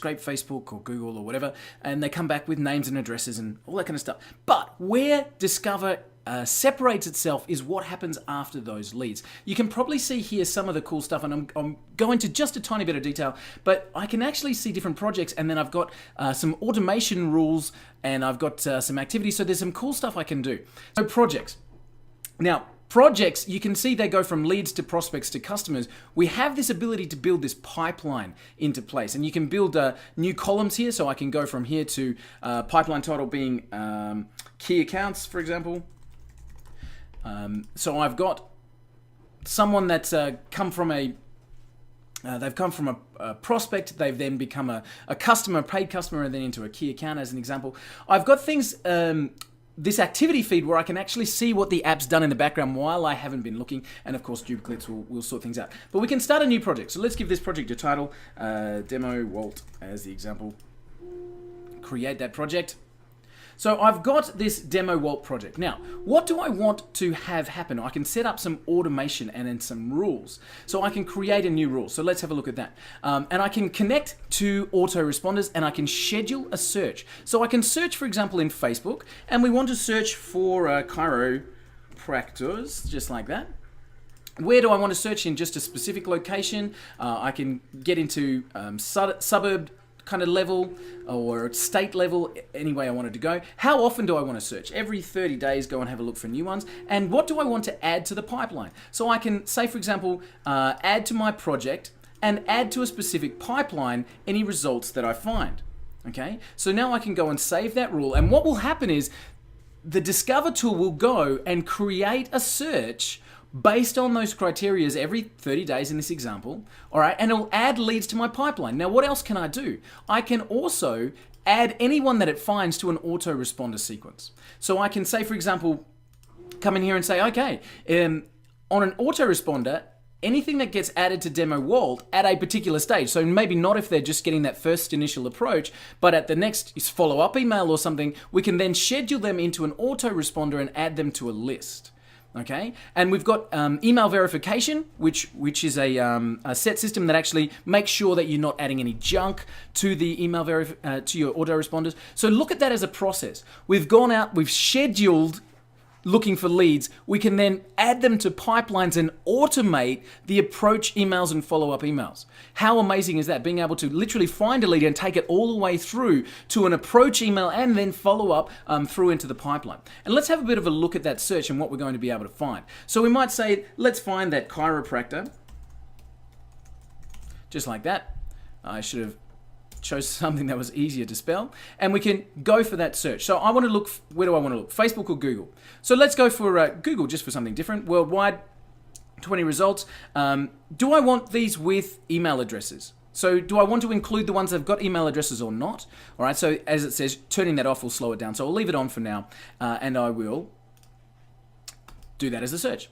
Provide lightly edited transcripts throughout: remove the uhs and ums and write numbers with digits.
scrape Facebook or Google or whatever, and they come back with names and addresses and all that kind of stuff. But where Discover separates itself is what happens after those leads. You can probably see here some of the cool stuff, and I'm going to just a tiny bit of detail, but I can actually see different projects, and then I've got some automation rules, and I've got some activities, so there's some cool stuff I can do. So projects. Now, projects, you can see they go from leads to prospects to customers. We have this ability to build this pipeline into place, and you can build new columns here, so I can go from here to pipeline title being key accounts, for example. So I've got someone that's come from a prospect, they've then become a customer, paid customer, and then into a key account as an example. I've got things, this activity feed where I can actually see what the app's done in the background while I haven't been looking, and of course duplicates will sort things out. But we can start a new project. So let's give this project a title, Demo Walt as the example. Create that project. So I've got this Demo Walt project. Now, what do I want to have happen? I can set up some automation and then some rules. So I can create a new rule. So let's have a look at that. And I can connect to Autoresponders, and I can schedule a search. So I can search, for example, in Facebook, and we want to search for chiropractors, just like that. Where do I want to search in? Just a specific location. I can get into suburb kind of level or state level, any way I wanted to go. How often do I want to search? Every 30 days, go and have a look for new ones. And what do I want to add to the pipeline? So I can say, for example, add to my project and add to a specific pipeline any results that I find. Okay, so now I can go and save that rule. And what will happen is the Discover tool will go and create a search based on those criteria every 30 days in this example, all right, and it'll add leads to my pipeline. Now, what else can I do? I can also add anyone that it finds to an autoresponder sequence. So I can say, for example, come in here and say, okay, on an autoresponder, anything that gets added to Demo Walt at a particular stage, so maybe not if they're just getting that first initial approach, but at the next follow-up email or something, we can then schedule them into an autoresponder and add them to a list. Okay, and we've got email verification, which is a set system that actually makes sure that you're not adding any junk to the email to your autoresponders. So look at that as a process. We've gone out, we've scheduled looking for leads. We can then add them to pipelines and automate the approach emails and follow-up emails. How amazing is that? Being able to literally find a lead and take it all the way through to an approach email and then follow up through into the pipeline. And let's have a bit of a look at that search and what we're going to be able to find. So we might say, let's find that chiropractor. Just like that. I should have chose something that was easier to spell, and we can go for that search. So I want to look, where do I want to look? Facebook or Google? So let's go for Google, just for something different. Worldwide, 20 results. Do I want these with email addresses? So do I want to include the ones that have got email addresses or not? All right, so as it says, turning that off will slow it down. So I'll leave it on for now, and I will do that as a search.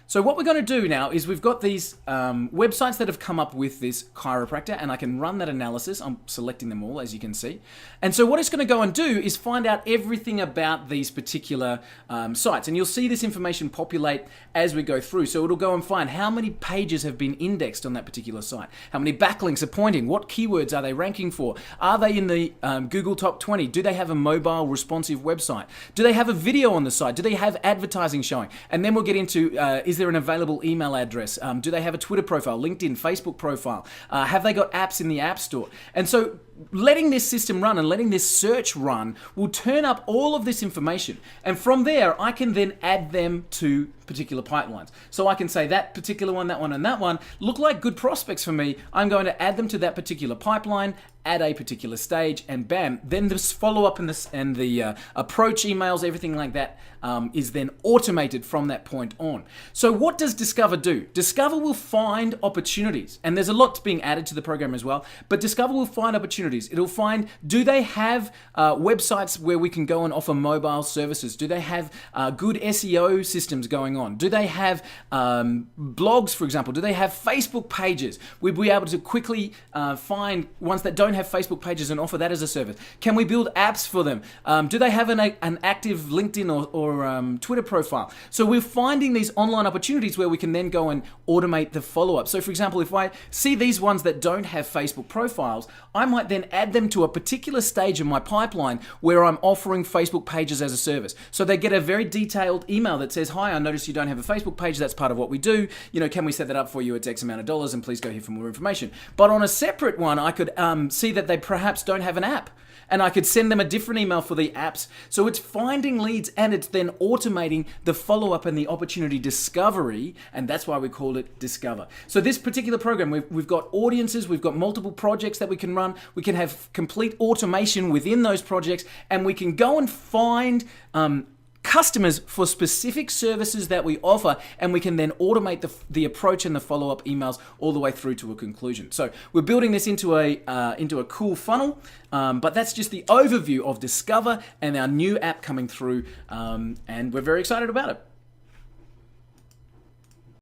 So what we're going to do now is we've got these websites that have come up with this chiropractor, and I can run that analysis. I'm selecting them all, as you can see. And so what it's going to go and do is find out everything about these particular sites. And you'll see this information populate as we go through. So it'll go and find how many pages have been indexed on that particular site, how many backlinks are pointing, what keywords are they ranking for, are they in the Google Top 20, do they have a mobile responsive website, do they have a video on the site, do they have advertising showing, and then we'll get into is there an available email address? Do they have a Twitter profile, LinkedIn, Facebook profile? Have they got apps in the App Store? And so letting this system run and letting this search run will turn up all of this information. And from there, I can then add them to particular pipelines. So I can say that particular one, and that one look like good prospects for me. I'm going to add them to that particular pipeline at a particular stage, and bam, then this follow-up and the approach emails, everything like that is then automated from that point on. So what does Discover do? Discover will find opportunities, and there's a lot being added to the program as well, but Discover will find opportunities. It'll find, do they have websites where we can go and offer mobile services? Do they have good SEO systems going on? Do they have blogs, for example? Do they have Facebook pages? We'd be able to quickly find ones that don't have Facebook pages and offer that as a service. Can we build apps for them? Do they have an active LinkedIn or Twitter profile? So we're finding these online opportunities where we can then go and automate the follow-up. So for example, if I see these ones that don't have Facebook profiles, I might then add them to a particular stage in my pipeline where I'm offering Facebook pages as a service. So they get a very detailed email that says, hi, I noticed you don't have a Facebook page. That's part of what we do. Can we set that up for you? It's X amount of dollars, and please go here for more information. But on a separate one, I could see that they perhaps don't have an app, and I could send them a different email for the apps. So it's finding leads, and it's then automating the follow-up and the opportunity discovery, and that's why we call it Discover. So this particular program, we've got audiences, we've got multiple projects that we can run, we can have complete automation within those projects, and we can go and find customers for specific services that we offer, and we can then automate the approach and the follow-up emails all the way through to a conclusion. So we're building this into a cool funnel, but that's just the overview of Discover and our new app coming through, and we're very excited about it.